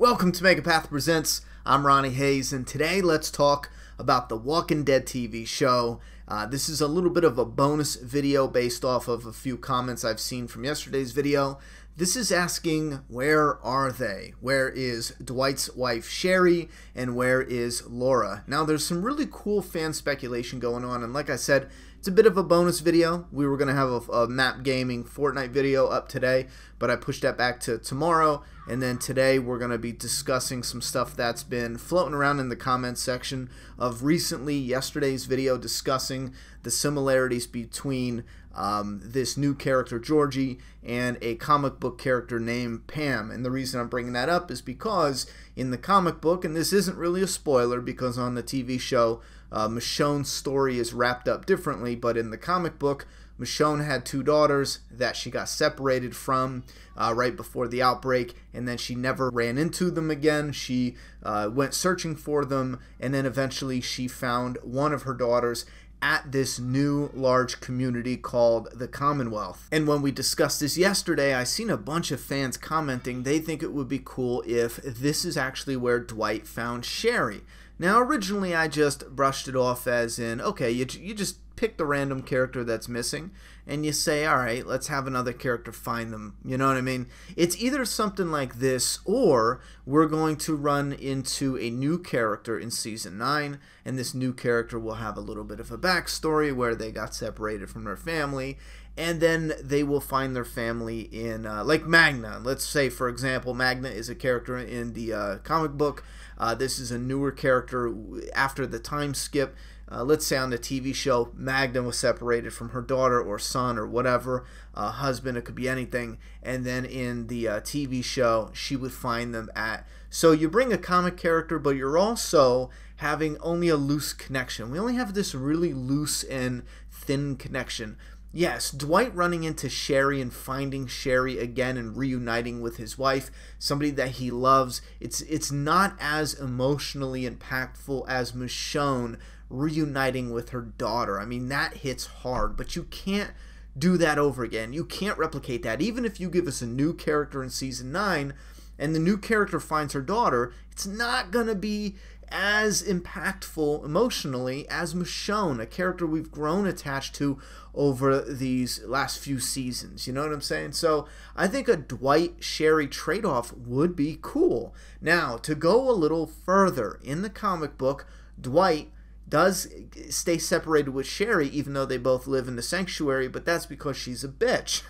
Welcome to Megapath Presents. I'm Ronnie Hayes, and today let's talk about the Walking Dead TV show. This is a little bit of a bonus video based off of a few comments I've seen from yesterday's video. This is asking, where are they? Where is Dwight's wife Sherry, and where is Laura? Now, there's some really cool fan speculation going on, and like I said, it's a bit of a bonus video. We were going to have a Map Gaming Fortnite video up today, but I pushed that back to tomorrow, and then today we're going to be discussing some stuff that's been floating around in the comments section of recently yesterday's video discussing the similarities between this new character Georgie and a comic book character named Pam. And the reason I'm bringing that up is because in the comic book, and this isn't really a spoiler because on the TV show Michonne's story is wrapped up differently, but in the comic book Michonne had two daughters that she got separated from right before the outbreak, and then she never ran into them again. She went searching for them, and then eventually she found one of her daughters at this new large community called the Commonwealth. And when we discussed this yesterday, I seen a bunch of fans commenting they think it would be cool if this is actually where Dwight found Sherry. Now, originally I just brushed it off as in, okay, you just pick the random character that's missing and you say, all right, let's have another character find them. You know what I mean? It's either something like this, or we're going to run into a new character in Season 9, and this new character will have a little bit of a backstory where they got separated from their family, and then they will find their family in, like Magna. Let's say, for example, Magna is a character in the comic book. This is a newer character after the time skip. Let's say on the TV show, Magna was separated from her daughter or son or whatever, husband, it could be anything, and then in the TV show, she would find them at. So you bring a comic character, but you're also having only a loose connection. We only have this really loose and thin connection. Yes, Dwight running into Sherry and finding Sherry again and reuniting with his wife, somebody that he loves, it's not as emotionally impactful as Michonne reuniting with her daughter. I mean, that hits hard, but you can't do that over again. You can't replicate that. Even if you give us a new character in Season 9 and the new character finds her daughter, it's not going to be as impactful emotionally as Michonne, a character we've grown attached to over these last few seasons. You know what I'm saying? So I think a Dwight-Sherry trade-off would be cool. Now, to go a little further, in the comic book, Dwight does stay separated with Sherry even though they both live in the sanctuary, but that's because she's a bitch.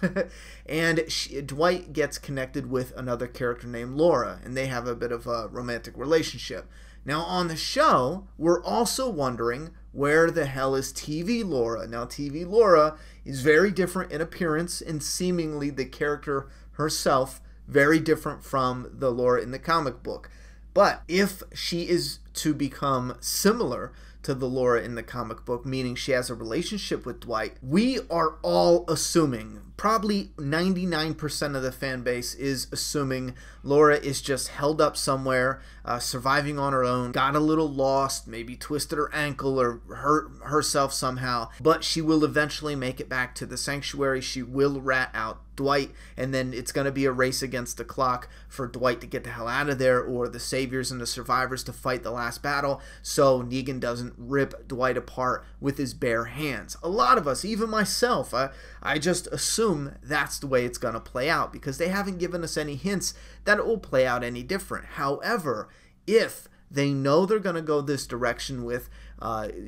And Dwight gets connected with another character named Laura, and they have a bit of a romantic relationship. Now, on the show, we're also wondering, where the hell is TV Laura? Now, TV Laura is very different in appearance, and seemingly the character herself very different from the Laura in the comic book. But if she is to become similar to the Laura in the comic book, meaning she has a relationship with Dwight, we are all assuming, probably 99% of the fan base is assuming Laura is just held up somewhere, surviving on her own, got a little lost, maybe twisted her ankle or hurt herself somehow, but she will eventually make it back to the sanctuary. She will rat out Dwight, and then it's going to be a race against the clock for Dwight to get the hell out of there, or the saviors and the survivors to fight the last battle, so Negan doesn't rip Dwight apart with his bare hands. A lot of us, even myself, I just assume that's the way it's going to play out, because they haven't given us any hints that it will play out any different. However, if they know they're going to go this direction with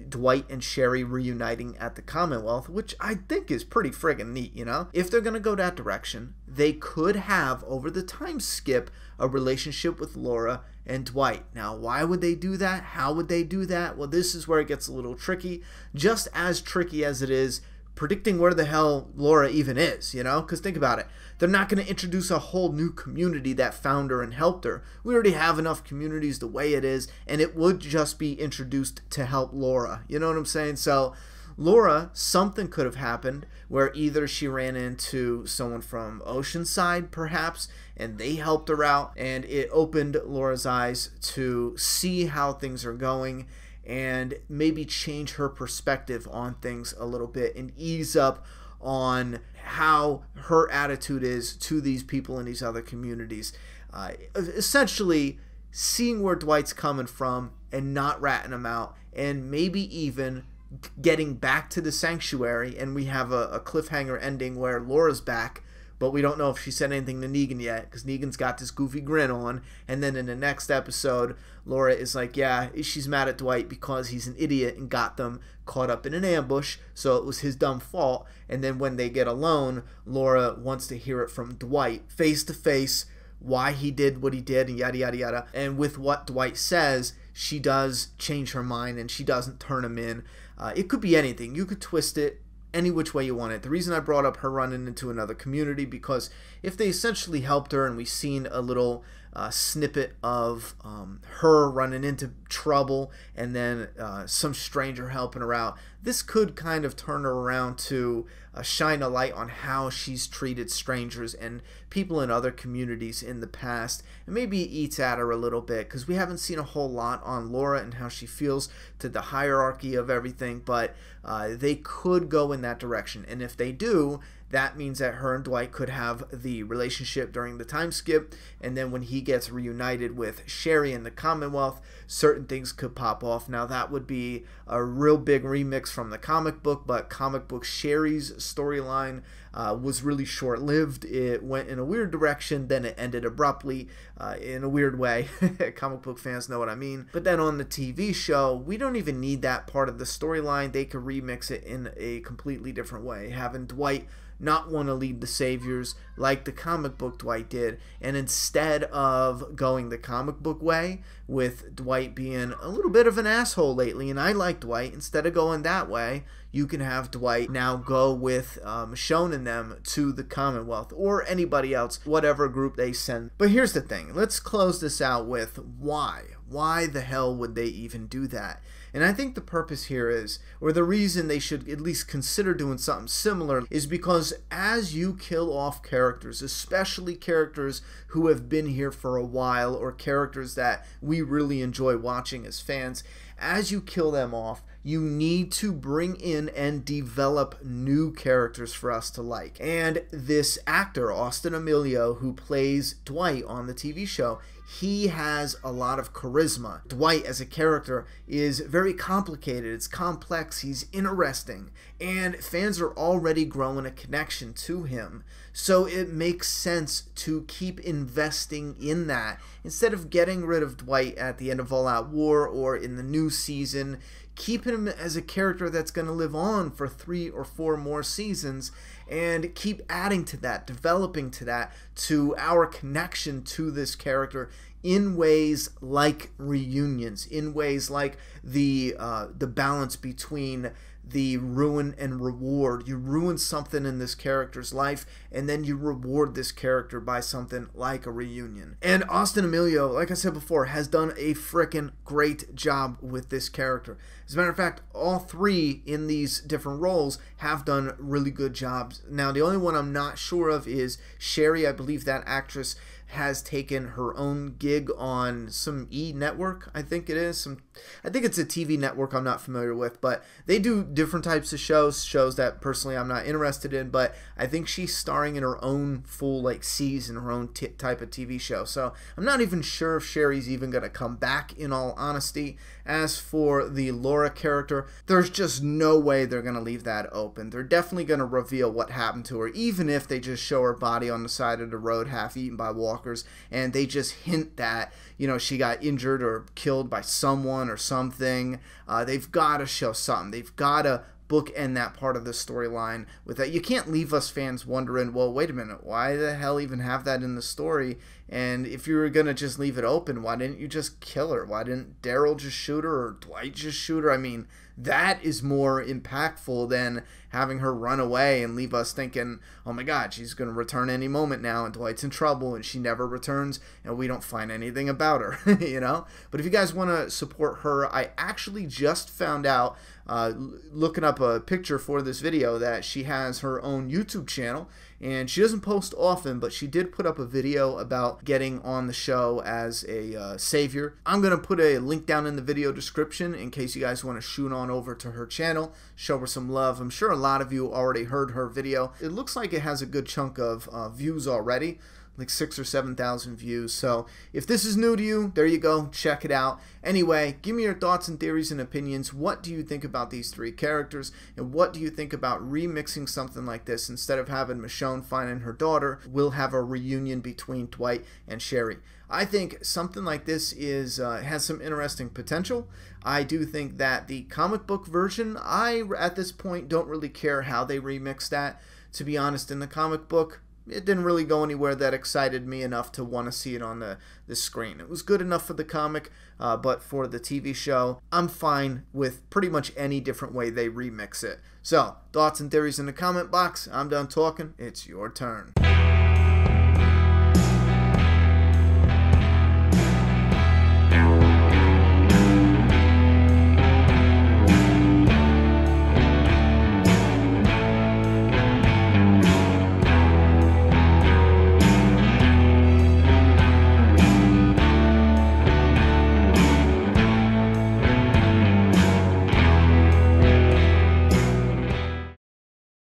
Dwight and Sherry reuniting at the Commonwealth, which I think is pretty friggin' neat, you know? If they're going to go that direction, they could have, over the time skip, a relationship with Laura and Dwight. Now, why would they do that? How would they do that? Well, this is where it gets a little tricky, just as tricky as it is predicting where the hell Laura even is, you know? Because think about it. They're not going to introduce a whole new community that found her and helped her. We already have enough communities the way it is, and it would just be introduced to help Laura. You know what I'm saying? So Laura, something could have happened where either she ran into someone from Oceanside, perhaps, and they helped her out, and it opened Laura's eyes to see how things are going and maybe change her perspective on things a little bit and ease up on how her attitude is to these people in these other communities. essentially seeing where Dwight's coming from and not ratting him out, and maybe even getting back to the sanctuary, and we have a cliffhanger ending where Laura's back, but we don't know if she said anything to Negan yet, because Negan's got this goofy grin on. And then in the next episode, Laura is like, yeah, she's mad at Dwight because he's an idiot and got them caught up in an ambush, so it was his dumb fault. And then when they get alone, Laura wants to hear it from Dwight, face to face, why he did what he did, and yada yada yada. And with what Dwight says, she does change her mind, and she doesn't turn him in. It could be anything. You could twist it any which way you want it. The reason I brought up her running into another community, because if they essentially helped her and we've seen a little snippet of her running into trouble and then some stranger helping her out, this could kind of turn her around to shine a light on how she's treated strangers and people in other communities in the past, and maybe it eats at her a little bit, because we haven't seen a whole lot on Laura and how she feels to the hierarchy of everything, but they could go in that direction. And if they do, that means that her and Dwight could have the relationship during the time skip, and then when he gets reunited with Sherry in the Commonwealth, certain things could pop off. Now that would be a real big remix from the comic book, but comic book Sherry's storyline was really short-lived. It went in a weird direction, then it ended abruptly in a weird way. Comic book fans know what I mean. But then on the TV show, we don't even need that part of the storyline. They could remix it in a completely different way, having Dwight not want to lead the Saviors like the comic book Dwight did, and instead of going the comic book way with Dwight being a little bit of an asshole lately, and I like Dwight, instead of going that way, you can have Dwight now go with Michonne and them to the Commonwealth, or anybody else, whatever group they send. But here's the thing, let's close this out with why. Why the hell would they even do that? And I think the purpose here is, or the reason they should at least consider doing something similar, is because as you kill off characters, especially characters who have been here for a while, or characters that we really enjoy watching as fans, as you kill them off, you need to bring in and develop new characters for us to like. And this actor, Austin Amelio, who plays Dwight on the TV show, he has a lot of charisma. Dwight as a character is very complicated, it's complex, he's interesting, and fans are already growing a connection to him. So it makes sense to keep investing in that instead of getting rid of Dwight at the end of All Out War or in the new season. Keep him as a character that's going to live on for 3 or 4 more seasons, and keep adding to that, developing to that, to our connection to this character in ways like reunions, in ways like the balance between the ruin and reward. You ruin something in this character's life, and then you reward this character by something like a reunion. And Austin Amelio, like I said before, has done a frickin' great job with this character. As a matter of fact, all 3 in these different roles have done really good jobs. Now, the only one I'm not sure of is Sherry. I believe that actress has taken her own gig on some network, I think it is. I think it's a TV network I'm not familiar with, but they do different types of shows that personally I'm not interested in, but I think she's starring in her own full season, her own type of TV show. So I'm not even sure if Sherry's even going to come back, in all honesty. As for the Laura character, there's just no way they're going to leave that open. They're definitely going to reveal what happened to her, even if they just show her body on the side of the road half eaten by walkers, and they just hint that, you know, she got injured or killed by someone or something. They've got to show something. They've got to bookend that part of the storyline with that. You can't leave us fans wondering, well, wait a minute, why the hell even have that in the story? And if you were going to just leave it open, why didn't you just kill her? Why didn't Daryl just shoot her, or Dwight just shoot her? I mean, that is more impactful than having her run away and leave us thinking, oh my god, she's going to return any moment now, and Dwight's in trouble, and she never returns, and we don't find anything about her, you know? But if you guys want to support her, I actually just found out, looking up a picture for this video, that she has her own YouTube channel, and she doesn't post often, but she did put up a video about getting on the show as a savior. I'm going to put a link down in the video description in case you guys want to shoot on over to her channel, show her some love. I'm sure a lot of you already heard her video. It looks like it has a good chunk of views already, like 6,000 or 7,000 views. So if this is new to you, there you go, check it out. Anyway, give me your thoughts and theories and opinions. What do you think about these three characters, and what do you think about remixing something like this? Instead of having Michonne finding her daughter, we'll have a reunion between Dwight and Sherry. I think something like this has some interesting potential. I do think that the comic book version, at this point don't really care how they remix that. To be honest, in the comic book, it didn't really go anywhere that excited me enough to want to see it on the screen. It was good enough for the comic, but for the TV show, I'm fine with pretty much any different way they remix it. So, thoughts and theories in the comment box. I'm done talking. It's your turn.